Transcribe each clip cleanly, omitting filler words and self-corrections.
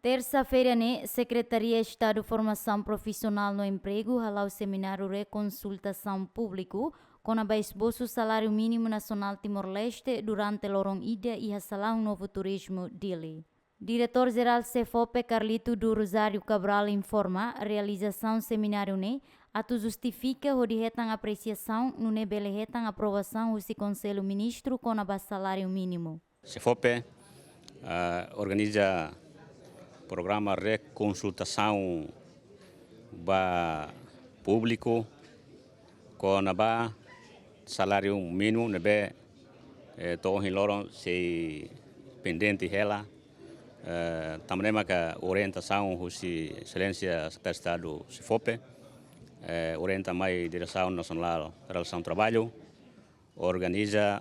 Terça-feira, Secretaria de Estado de Formação Profissional no Emprego halou o seminário Reconsultação Público com a esboço salário mínimo nacional Timor-Leste durante lorong ida e a Salão Novo Turismo Dili. Diretor-geral CEFOPE Carlito do Rosário Cabral informa a realização do seminário atu justifica o diretan apreciação no belehetan aprovação do Conselho Ministro com a salário mínimo. CEFOPE organiza programa reconsultação público com a salário mínimo nebe tohin loron se pendente ela também que orientação do Excelência Secretário de Estado CEFOPE orienta mais Direção Nacional de Relação do Trabalho organiza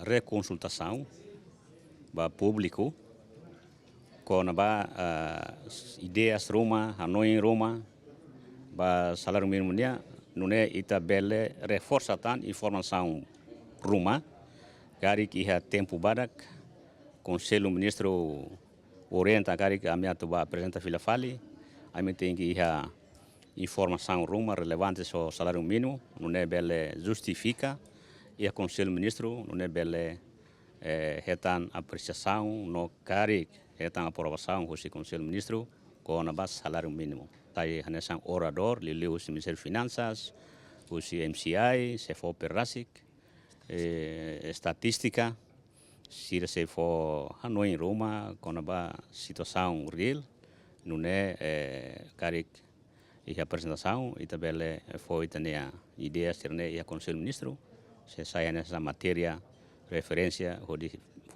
reconsultação público com ideias Roma, Hanoi Roma, salário mínimo não é itabele reforça tan informação Roma, gari que há tempo badak, Conselho Ministro orienta gari que a minha tuba apresenta fila fali, a minha tem que há informação Roma relevante sobre salário mínimo, não é bele justifica, e a Conselho Ministro não é bele retan apreciação no gari retan aprovação do Conselho Ministro com a base salário mínimo. Aí hanesan orador, liliu o Ministério de Finanças, o MCI, CEFOPE RASIC, estatística, se for Hanoi Roma com a situação real, não é caric e apresentação e também foi também ideias e a Conselho Ministro, se sai nessa matéria referência ou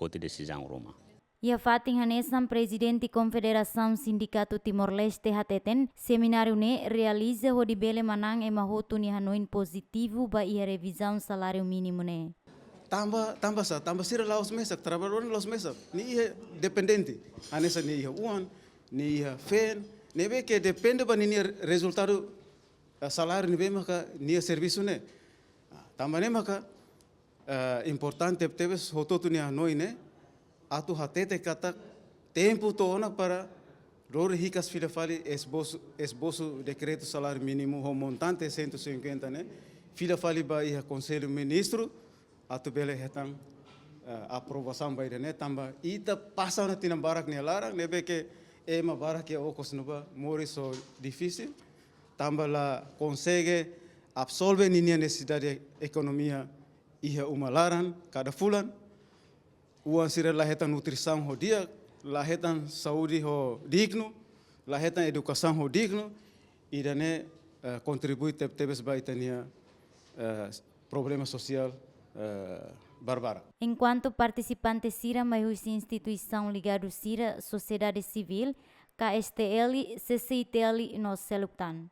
de decisão Roma. E a Fatin Hanesan, presidente da Confederação Sindicato Timor-Leste Hateten, seminário realiza o de Bele Manang e Mahoto ni Hanoi positivo ba a revisão salário mínimo Tambah sira laos mesak, trabalhador laos mesak, ni dependente, Hanesa ni uan, ni fen, nebe que depende ba ni resultado salário nebe maka ni serviço tambah maka importante tebes hototu ni Hanoi atu hatete kata tempo toona para ror ricas filha fale esboço decreto salário mínimo o montante 150 filha fale ba ia Conselho Ministro atu bele hetan aprovação ba ida tamba ita passa na tinam barak ne larang nebe que ema barak ya okos nuba mori so difícil tamba la consegue absorve ninia necessidade economia ia uma laran cada fulan uang sira lahetan nutrição ho dia, lahetan saúde ho digno, lahetan educação ho digno, e dane contribui tebes baitania problema social bárbara. Enquanto participante Sira mais instituição ligado Sira sociedade civil, KSTL, CCITL no Seluktan.